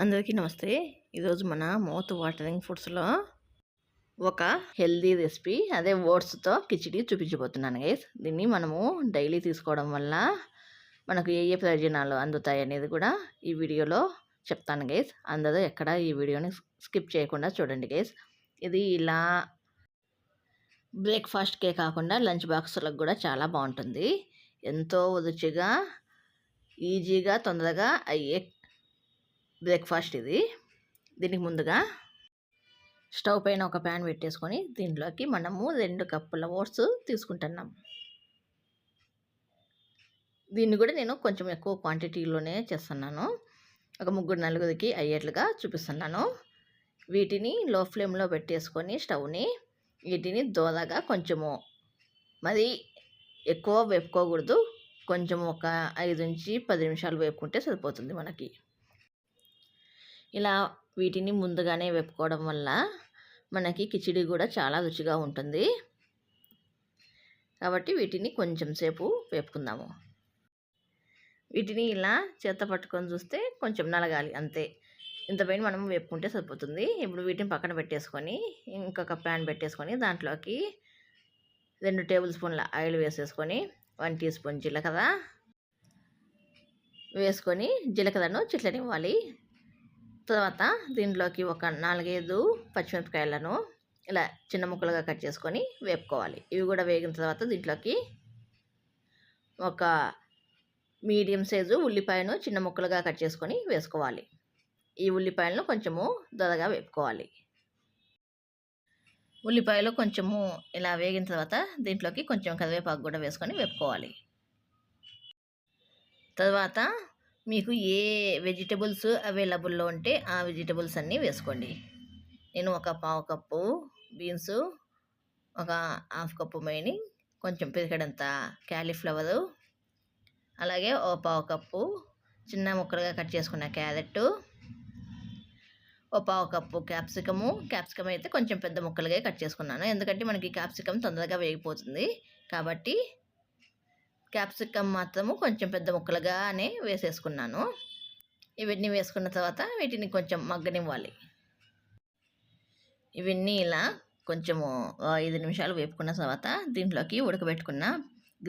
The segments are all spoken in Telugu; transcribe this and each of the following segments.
అందరికీ నమస్తే. ఈరోజు మన మౌత్ వాటరింగ్ ఫుడ్స్‌లో ఒక హెల్తీ రెసిపీ అదే ఓట్స్‌తో కిచిడి చూపించబోతున్నాను గైస్. దీన్ని మనము డైలీ తీసుకోవడం వల్ల మనకు ఏ ప్రయోజనాలు అందుతాయనేది కూడా ఈ వీడియోలో చెప్తాను గైస్. అందరూ ఎక్కడ ఈ వీడియోని స్కిప్ చేయకుండా చూడండి గైస్. ఇది ఇలా బ్రేక్‌ఫాస్ట్‌కే కాకుండా లంచ్ బాక్స్‌లకు కూడా చాలా బాగుంటుంది. ఎంతో రుచిగా, ఈజీగా, తొందరగా అయ్యే బ్రేక్‌ఫాస్ట్ ఇది. దీనికి ముందుగా స్టవ్ పైన ఒక ప్యాన్ పెట్టేసుకొని దీంట్లోకి మనము 2 కప్పుల ఓట్స్ తీసుకుంటున్నాం. దీన్ని కూడా నేను కొంచెం ఎక్కువ క్వాంటిటీలోనే చేస్తున్నాను. ఒక 3-4కి అయ్యేట్లుగా చూపిస్తున్నాను. వీటిని లో ఫ్లేమ్లో పెట్టేసుకొని స్టవ్ని వీటిని దోరగా కొంచెము మరి ఎక్కువ వేపుకోకూడదు. కొంచెం ఒక 5-10 నిమిషాలు వేపుకుంటే సరిపోతుంది మనకి. ఇలా వీటిని ముందుగానే వేపుకోవడం వల్ల మనకి కిచిడి కూడా చాలా రుచిగా ఉంటుంది. కాబట్టి వీటిని కొంచెం సేపు వేపుకుందాము. వీటిని ఇలా చేత్తో పట్టుకొని చూస్తే కొంచెం నలగాలి అంతే. ఇంత పైన మనం వేపుకుంటే సరిపోతుంది. ఇప్పుడు వీటిని పక్కన పెట్టేసుకొని ఇంకొక ప్యాన్ పెట్టేసుకొని దాంట్లోకి 2 టేబుల్ స్పూన్ల ఆయిల్ వేసేసుకొని 1 టీ స్పూన్ జీలకర్ర వేసుకొని జీలకర్రను చిట్లనివ్వాలి. తర్వాత దీంట్లోకి ఒక 4-5 పచ్చిమిరపకాయలను ఇలా చిన్న ముక్కలుగా కట్ చేసుకొని వేపుకోవాలి. ఇవి కూడా వేగిన తర్వాత దీంట్లోకి ఒక మీడియం సైజు ఉల్లిపాయను చిన్న ముక్కలుగా కట్ చేసుకొని వేసుకోవాలి. ఈ ఉల్లిపాయలను కొంచెము దొరగా వేపుకోవాలి. ఉల్లిపాయలు కొంచెము ఇలా వేగిన తర్వాత దీంట్లోకి కొంచెం కరివేపాకు కూడా వేసుకొని వేపుకోవాలి. తర్వాత మీకు ఏ వెజిటబుల్స్ అవైలబుల్లో ఉంటే ఆ వెజిటబుల్స్ అన్నీ వేసుకోండి. నేను ఒక పావు కప్పు బీన్స్, ఒక హాఫ్ కప్పు మైని, కొంచెం పిరికెడంత క్యాలీఫ్లవరు, అలాగే ఓ పావు కప్పు చిన్న ముక్కలుగా కట్ చేసుకున్న క్యారెట్, ఓ పావు కప్పు క్యాప్సికమ్ అయితే కొంచెం పెద్ద ముక్కలుగా కట్ చేసుకున్నాను. ఎందుకంటే మనకి క్యాప్సికమ్ తొందరగా వేగిపోతుంది కాబట్టి క్యాప్సికమ్ మాత్రము కొంచెం పెద్ద ముక్కలుగానే వేసేసుకున్నాను. ఇవన్నీ వేసుకున్న తర్వాత వీటిని కొంచెం మగ్గనివ్వాలి. ఇవన్నీ ఇలా కొంచెము 5 నిమిషాలు వేపుకున్న తర్వాత దీంట్లోకి ఉడకబెట్టుకున్న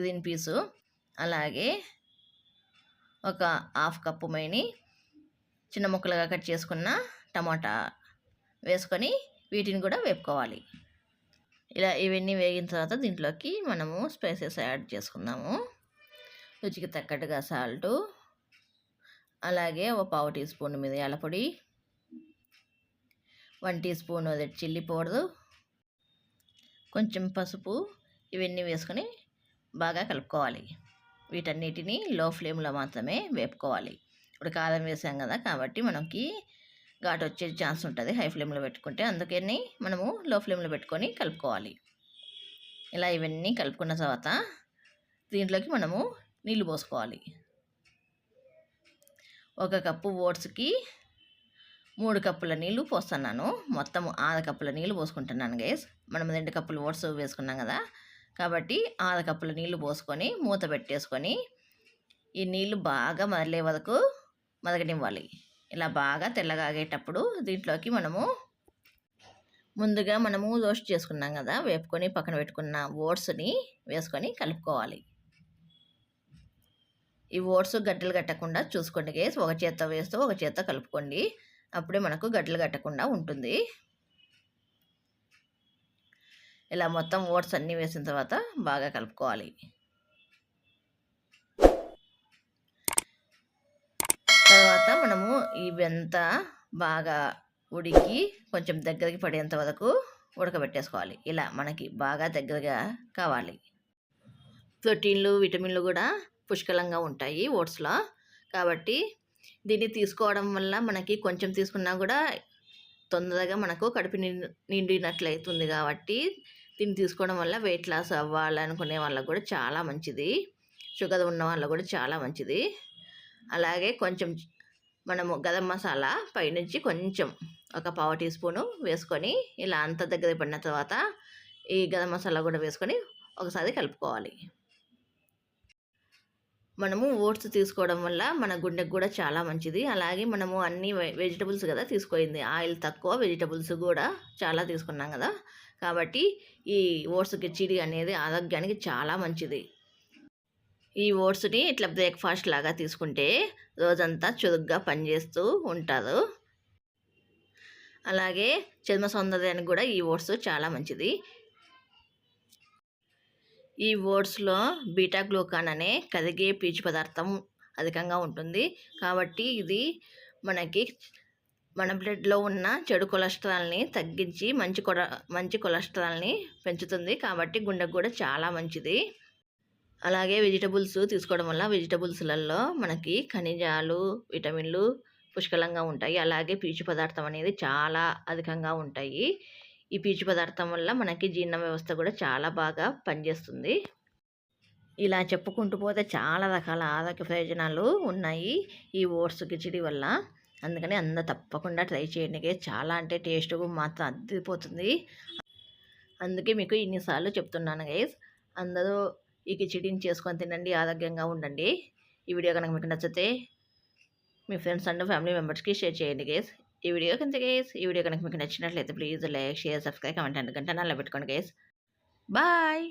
గ్రీన్ పీసు, అలాగే ఒక హాఫ్ కప్పు మైని, చిన్న ముక్కలుగా కట్ చేసుకున్న టమాటా వేసుకొని వీటిని కూడా వేపుకోవాలి. ఇలా ఇవన్నీ వేగిన తర్వాత దీంట్లోకి మనము స్పైసెస్ యాడ్ చేసుకుందాము. రుచికి తగ్గట్టుగా సాల్టు, అలాగే ఒక పావు టీ స్పూన్ మిరియాల పొడి, 1 teaspoon red chilli powder, కొంచెం పసుపు, ఇవన్నీ వేసుకొని బాగా కలుపుకోవాలి. వీటన్నిటిని లో ఫ్లేమ్లో మాత్రమే వేపుకోవాలి. ఇప్పుడు కారం వేసాం కదా కాబట్టి మనకి ఘాటు వచ్చే ఛాన్స్ ఉంటుంది హై ఫ్లేమ్లో పెట్టుకుంటే. అందుకని మనము లో ఫ్లేమ్లో పెట్టుకొని కలుపుకోవాలి. ఇలా ఇవన్నీ కలుపుకున్న తర్వాత దీంట్లోకి మనము నీళ్లు పోసుకోవాలి. 1 కప్పు ఓట్స్కి 3 కప్పుల నీళ్లు పోస్తున్నాను. మొత్తం 6 కప్పుల నీళ్లు పోసుకుంటున్నాను గైస్. మనం 2 కప్పులు ఓట్స్ వేసుకున్నాం కదా కాబట్టి 6 కప్పుల నీళ్లు పోసుకొని మూత పెట్టేసుకొని ఈ నీళ్లు బాగా మరలే వరకు మరగనివ్వాలి. ఇలా బాగా తెల్లగా ఆగేటప్పుడు దీంట్లోకి ముందుగా మనము రోస్ట్ చేసుకున్నాం కదా వేపుకొని పక్కన పెట్టుకున్న ఓట్స్ని వేసుకొని కలుపుకోవాలి. ఈ ఓట్స్ గడ్డలు కట్టకుండా చూసుకోండి గైస్. ఒక చేత్తో వేస్తూ ఒక చేత్తో కలుపుకోండి. అప్పుడే మనకు గడ్డలు కట్టకుండా ఉంటుంది. ఇలా మొత్తం ఓట్స్ అన్నీ వేసిన తర్వాత బాగా కలుపుకోవాలి. తర్వాత మనము ఇవంతా బాగా ఉడికి కొంచెం దగ్గరికి పడేంత వరకు ఉడకబెట్టేసుకోవాలి. ఇలా మనకి బాగా దగ్గరగా కావాలి. ప్రోటీన్లు, విటమిన్లు కూడా పుష్కలంగా ఉంటాయి ఓట్స్లో. కాబట్టి దీన్ని తీసుకోవడం వల్ల మనకి కొంచెం తీసుకున్నా కూడా తొందరగా మనకు కడుపు నిండినట్లయితుంది. కాబట్టి దీన్ని తీసుకోవడం వల్ల వెయిట్ లాస్ అవ్వాలనుకునే వాళ్ళకు కూడా చాలా మంచిది. షుగర్ ఉన్న వాళ్ళకు కూడా చాలా మంచిది. అలాగే కొంచెం మనము గరం మసాలా పైనుంచి కొంచెం ఒక పావు టీ స్పూను వేసుకొని ఇలా అంత దగ్గర పడిన తర్వాత ఈ గరం మసాలా కూడా వేసుకొని ఒకసారి కలుపుకోవాలి. మనము ఓట్స్ తీసుకోవడం వల్ల మన గుండెకు కూడా చాలా మంచిది. అలాగే మనము అన్ని వెజిటబుల్స్ కదా తీసుకోయింది. ఆయిల్ తక్కువ, వెజిటబుల్స్ కూడా చాలా తీసుకున్నాం కదా. కాబట్టి ఈ ఓట్స్ కిచిడి అనేది ఆరోగ్యానికి చాలా మంచిది. ఈ ఓట్స్‌ని ఇట్లా బ్రేక్‌ఫాస్ట్ లాగా తీసుకుంటే రోజంతా చురుగ్గా పనిచేస్తూ ఉంటారు. అలాగే చర్మ సౌందర్యానికి కూడా ఈ ఓట్స్ చాలా మంచిది. ఈ ఓట్స్‌లో బీటా గ్లూకాన్ అనే కరిగే పీచు పదార్థం అధికంగా ఉంటుంది. కాబట్టి ఇది మనకి మన బ్లడ్‌లో ఉన్న చెడు కొలెస్ట్రాల్‌ని తగ్గించి మంచి కొలెస్ట్రాల్‌ని పెంచుతుంది. కాబట్టి గుండెకు కూడా చాలా మంచిది. అలాగే వెజిటబుల్స్ తీసుకోవడం వల్ల వెజిటబుల్స్‌లలో మనకి ఖనిజాలు, విటమిన్‌లు పుష్కలంగా ఉంటాయి. అలాగే పీచు పదార్థం అనేది చాలా అధికంగా ఉంటాయి. ఈ పీచు పదార్థం వల్ల మనకి జీర్ణ వ్యవస్థ కూడా చాలా బాగా పనిచేస్తుంది. ఇలా చెప్పుకుంటూ పోతే చాలా రకాల ఆరోగ్య ప్రయోజనాలు ఉన్నాయి ఈ ఓట్స్ కిచిడి వల్ల. అందుకని అందరూ తప్పకుండా ట్రై చేయండి గైస్. చాలా అంటే టేస్ట్ మాత్రం అద్దిరిపోతుంది. అందుకే మీకు ఇన్నిసార్లు చెప్తున్నాను గైస్. అందరూ ఈ కిచిడిని చేసుకొని తినండి, ఆరోగ్యంగా ఉండండి. ఈ వీడియో కనుక మీకు నచ్చితే మీ ఫ్రెండ్స్ అండ్ ఫ్యామిలీ మెంబర్స్కి షేర్ చేయండి గైస్. ఈ వీడియో కనుక మీకు నచ్చినట్లయితే please like, share, subscribe, comment and గంట నల్ల పెట్టుకోండి గైస్. బాయ్.